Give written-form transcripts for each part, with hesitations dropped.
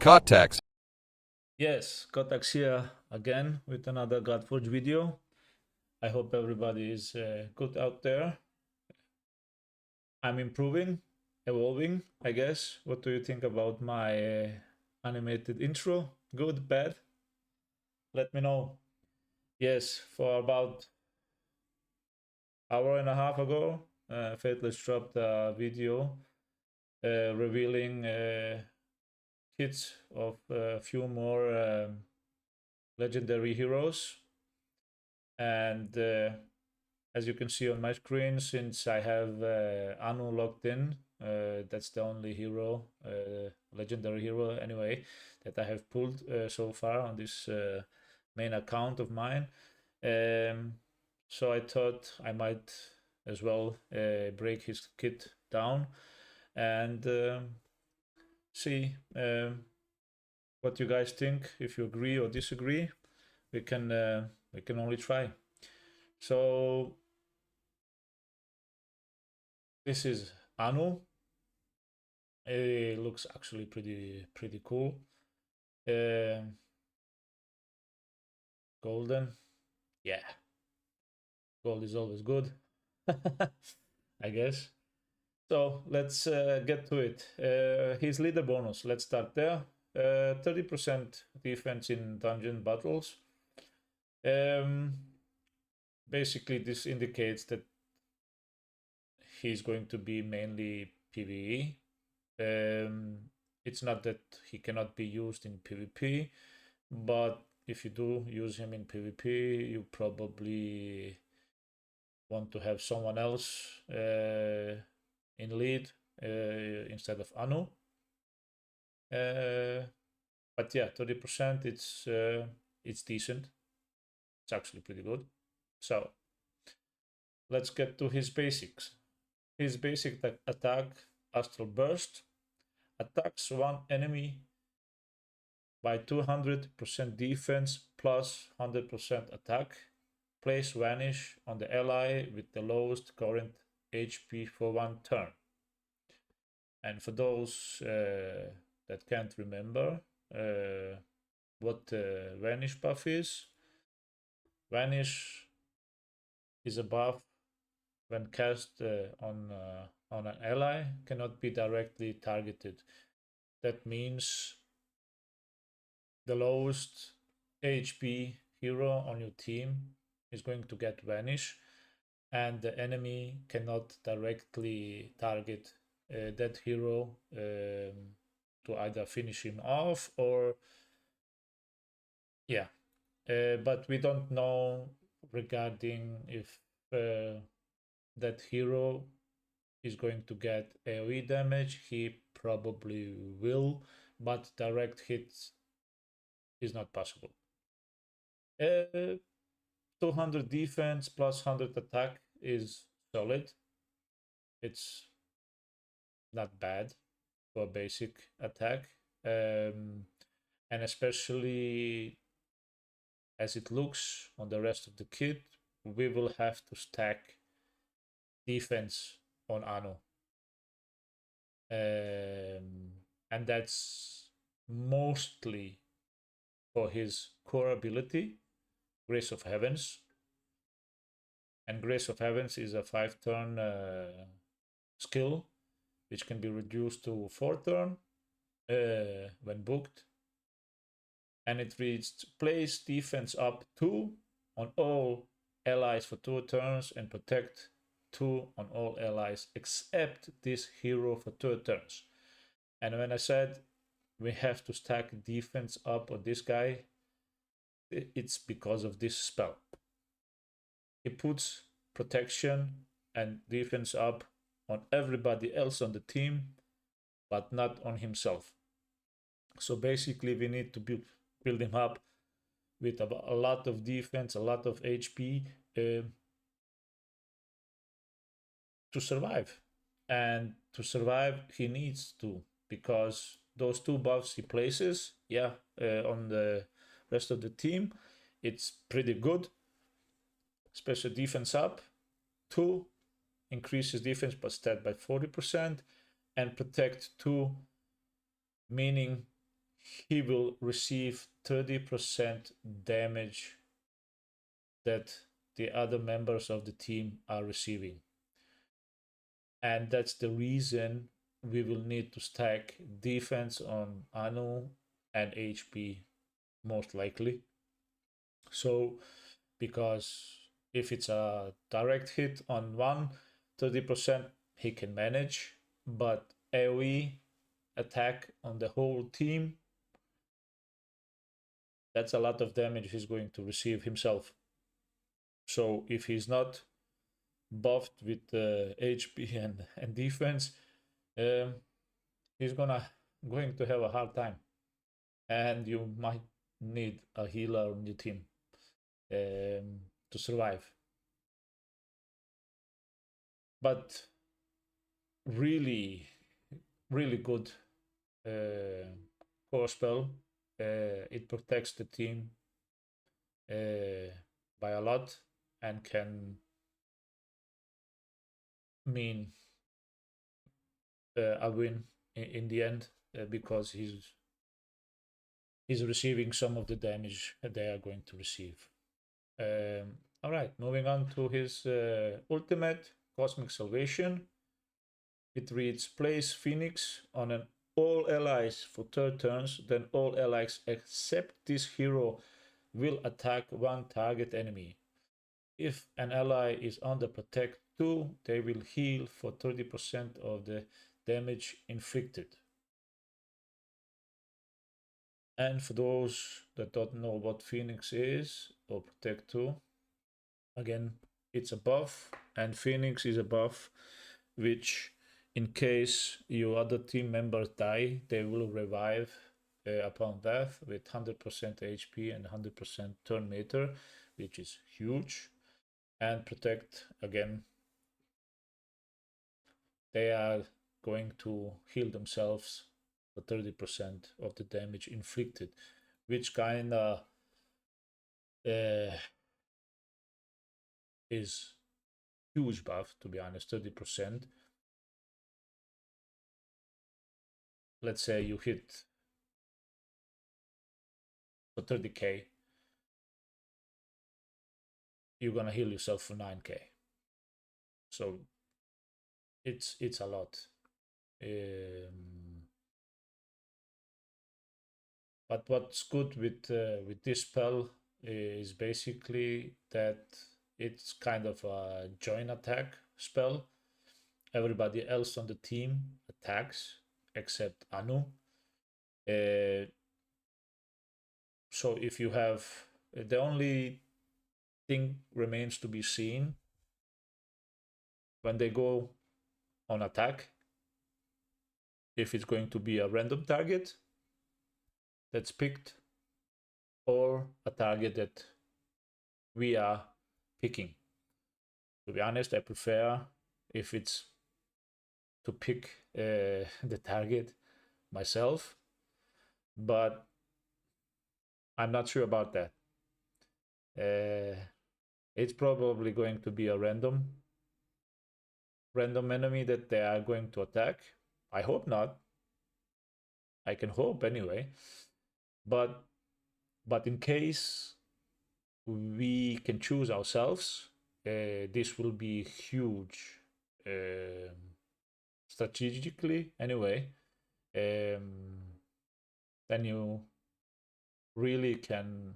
Kottax. Yes, Kottax here again with another Godforge video. I hope everybody is good out there. I'm improving, evolving, I guess. What do you think about my animated intro? Good, bad? Let me know. Yes, for about hour and a half ago, Fateless dropped a video revealing kits of a few more legendary heroes. And as you can see on my screen, since I have Anu logged in, that's the only hero, legendary hero anyway, that I have pulled so far on this main account of mine. So I thought I might as well break his kit down and see what you guys think. If you agree or disagree, we can only try. So this is Anu. It looks actually pretty cool. Golden, yeah. Gold is always good, I guess. So let's get to it. His leader bonus. Let's start there. 30% defense in dungeon battles. Basically, this indicates that he's going to be mainly PvE. It's not that he cannot be used in PvP, but if you do use him in PvP, you probably want to have someone else in lead instead of Anu. But yeah, 30%, it's decent. It's actually pretty good. So let's get to his basics. His basic attack, Astral Burst, attacks one enemy by 200% defense plus 100% attack. Place Vanish on the ally with the lowest current HP for one turn. And for those that can't remember what the Vanish buff is, Vanish is a buff when cast on an ally, cannot be directly targeted. That means the lowest HP hero on your team is going to get Vanish, and the enemy cannot directly target that hero to either finish him off or yeah. But we don't know regarding if that hero is going to get AoE damage. He probably will, but direct hits is not possible. 200 defense plus 100 attack is solid. It's not bad for a basic attack. And especially as it looks on the rest of the kit, we will have to stack defense on Anu. And that's mostly for his core ability, Grace of Heavens. And Grace of Heavens is a 5-turn skill, which can be reduced to 4-turn when booked. And it reads place defense up 2 on all allies for 2 turns and protect 2 on all allies except this hero for 2 turns. And when I said we have to stack defense up on this guy, it's because of this spell. He puts protection and defense up on everybody else on the team, but not on himself. So basically, we need to build him up with a lot of defense, a lot of HP to survive. And to survive, he needs to, because those 2 buffs he places, on the rest of the team, it's pretty good. Special defense up 2, increases defense per stat by 40%, and protect 2, meaning he will receive 30% damage that the other members of the team are receiving. And that's the reason we will need to stack defense on Anu and HP most likely. So because if it's a direct hit on one, 30% he can manage, but AoE attack on the whole team, that's a lot of damage he's going to receive himself. So if he's not buffed with HP and defense, he's going to have a hard time, and you might need a healer on your team to survive. But really, really good core spell. It protects the team by a lot and can mean a win in the end because he's receiving some of the damage they are going to receive. All right, moving on to his ultimate, Cosmic Salvation. It reads, place Phoenix on an all allies for 3 turns, then all allies except this hero will attack one target enemy. If an ally is under Protect 2, they will heal for 30% of the damage inflicted. And for those that don't know what Phoenix is, or Protect 2, again, it's a buff, and Phoenix is a buff which, in case your other team members die, they will revive upon death with 100% HP and 100% turn meter, which is huge. And Protect, again, they are going to heal themselves for 30% of the damage inflicted, which kind of is huge buff, to be honest. 30%. Let's say you hit for 30k, you're gonna heal yourself for 9k. So it's a lot. But what's good with this spell is basically that it's kind of a joint attack spell. Everybody else on the team attacks except Anu. So if you have, the only thing remains to be seen when they go on attack, if it's going to be a random target that's picked or a target that we are picking. To be honest, I prefer if it's to pick the target myself, but I'm not sure about that. It's probably going to be a random enemy that they are going to attack. I hope not. I can hope anyway. But in case we can choose ourselves, this will be huge strategically anyway. Then you really can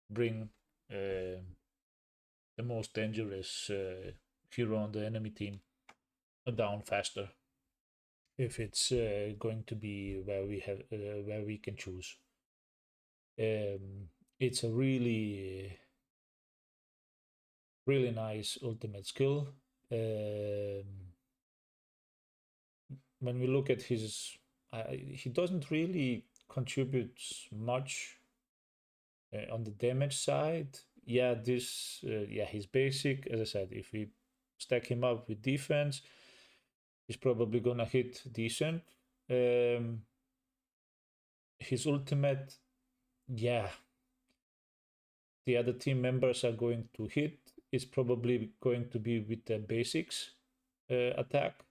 bring the most dangerous hero on the enemy team down faster if it's going to be where we can choose. It's a really nice ultimate skill. When we look at his, he doesn't really contribute much on the damage side. Yeah, he's basic. As I said, if we stack him up with defense, he's probably gonna hit decent. His ultimate, yeah, the other team members are going to hit. It's probably going to be with the basics attack.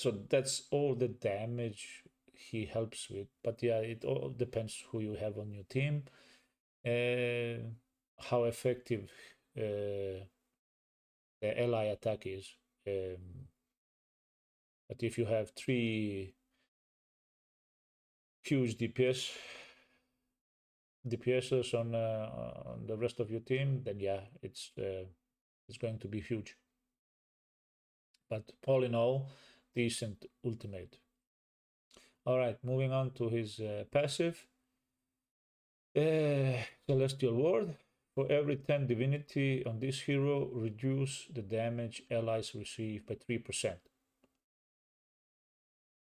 So that's all the damage he helps with. But yeah, it all depends who you have on your team, how effective the ally attack is. But if you have 3 huge DPSers on the rest of your team, then yeah, it's going to be huge. But all in all, decent ultimate. All right, moving on to his passive. Celestial Ward. For every 10 divinity on this hero, reduce the damage allies receive by 3%.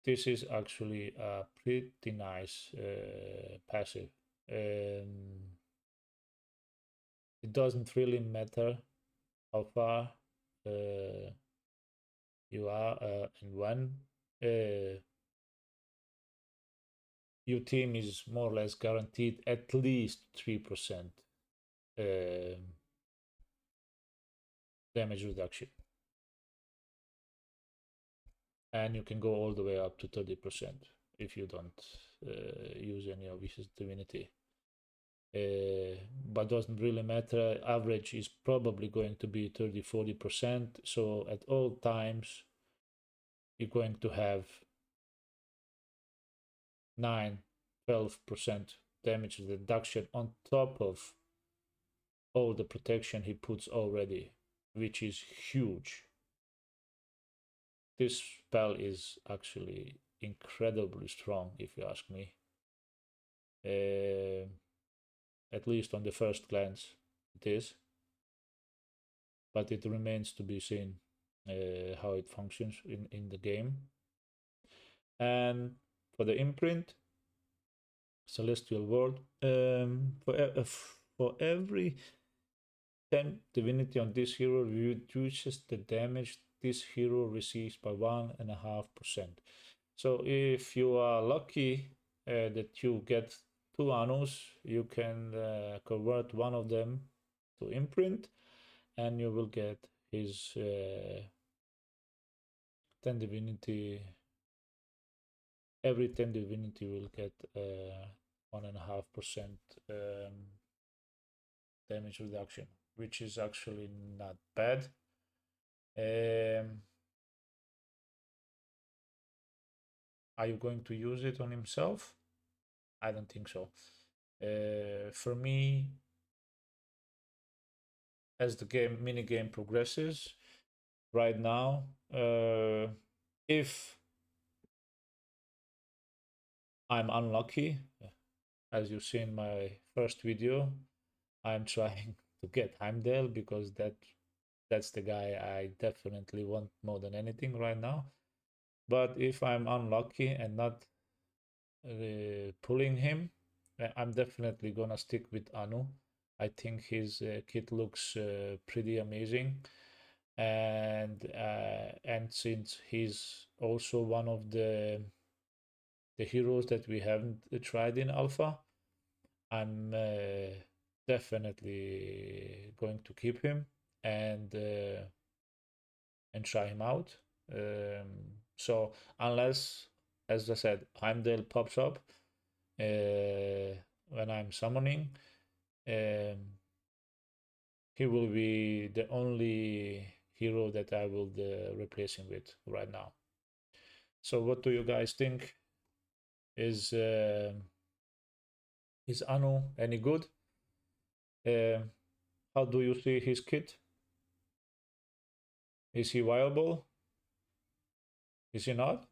This is actually a pretty nice passive. It doesn't really matter how far you are and when. Your team is more or less guaranteed at least 3% damage reduction. And you can go all the way up to 30% if you don't use any of his divinity. But doesn't really matter. Average is probably going to be 30-40%. So at all times, you're going to have 9-12% damage reduction on top of all the protection he puts already, which is huge. This spell is actually incredibly strong, if you ask me. At least on the first glance, it is. But it remains to be seen how it functions in the game. And for the imprint, Celestial World, for every 10 divinity on this hero, reduces the damage this hero receives by 1.5%. So if you are lucky that you get 2 Anus, you can convert one of them to imprint, and you will get his 10 divinity. Every 10 divinity will get 1.5% damage reduction, which is actually not bad. Are you going to use it on himself? I don't think so. For me, as the mini game progresses, right now, if I'm unlucky, as you see in my first video, I'm trying to get Heimdall because that's the guy I definitely want more than anything right now. But if I'm unlucky and not pulling him, I'm definitely gonna stick with Anu. I think his kit looks pretty amazing, and since he's also one of the heroes that we haven't tried in alpha, I'm definitely going to keep him and try him out. So unless, as I said, Heimdall pops up when I'm summoning, he will be the only hero that I will replace him with right now. So what do you guys think? Is Anu any good? How do you see his kit? Is he viable? Is he not?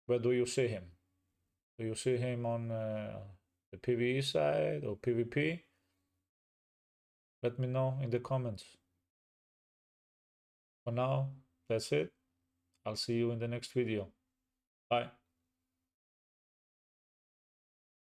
Where do you see him? Do you see him on the PvE side or PvP? Let me know in the comments. For now, that's it. I'll see you in the next video. Bye.